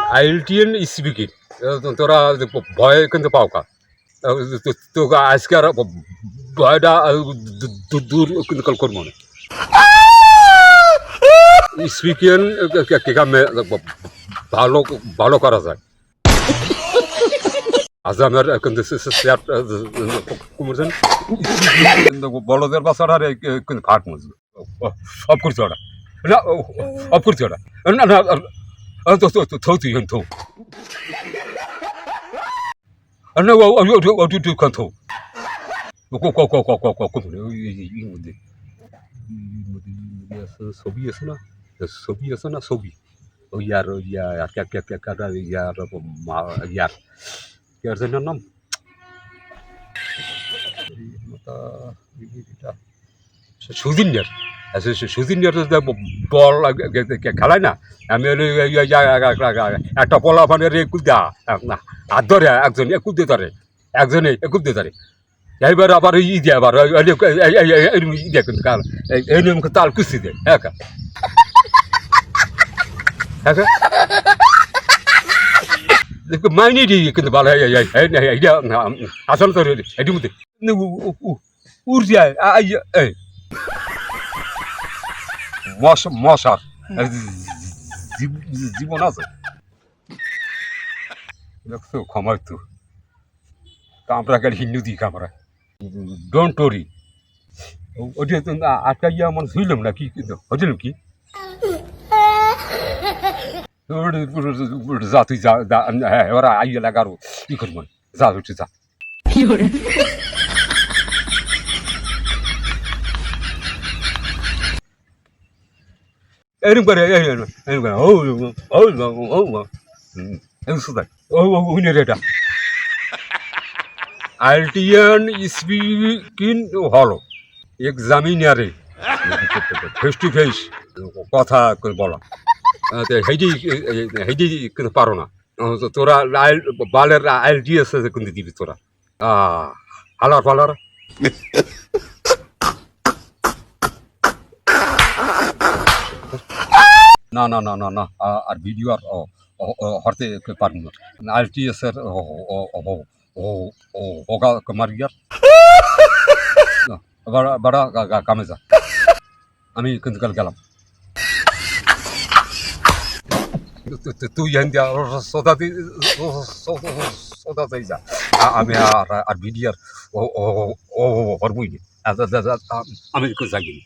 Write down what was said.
আইএলটিএন speaking তোরা ভয় কিন্তু পাওকা তোকে আজকে আর ভয়টা দূর কিন্তু করবো না স্পিকিং ভালো ভালো করা যায় আজ আমার কিন্তু কুমড়ছেন বড়দের বাচ্চারা কিন্তু ফাট মজবু সব করছে ওরা না সব করছে ওরা না না থৌ তুই থৌ না ওটু থৌ মধ্যে ছবি আছে না ছবি আছে না ছবি ওই ইয়ার ইয়ার ইয়ার ইয়ার জন্য নাম সুদিনিয়ার সুদিনিয়ার বল খেলায় না আমি একটা পলা মানে রে কুদা হাত ধরে একজন কুদতে ধরে একজনে কুদতে ধরে এইবার আবার ই দিয়ে আবার ই দিয়ে কিন্তু কাল এই নিয়মকে তাল কুস্তি দেয় হ্যাঁ হ্যাঁ মাইনে দিই কিন্তু ভালো আসলে তো এটি মধ্যে উর্জায় এই মশার জীবন আছে দেখছো ক্ষমার তো আমরা গাড়ি হিন্দু দিই আমরা ডোন্ট ওরি ওইটা আটকা গিয়ে আমার শুইলাম না কি হয়েছিলাম কি যা তুই যা হ্যাঁ ওরা আইয়ে লাগারো কি করবো যা উঠে যা এরকম করে এটা আইএলটিএন স্পিকিং হলো এক্সামিনারে ফেস টু ফেস কথা বলা হেঁটেই কিন্তু পারো না তোরা বালের আইএলটি আছে কিন্তু দিবি তোরা হালার ফালার না না না না না আর ভিডিও আর হরতে পারবো না আইএলটি আছে ওগা মারিয়ার বাড়া কামে যা আমি কিন্তু কাল গেলাম তুই সোদাতেই যা আমি আর ভিডিওর হরবই আমি জাগিনি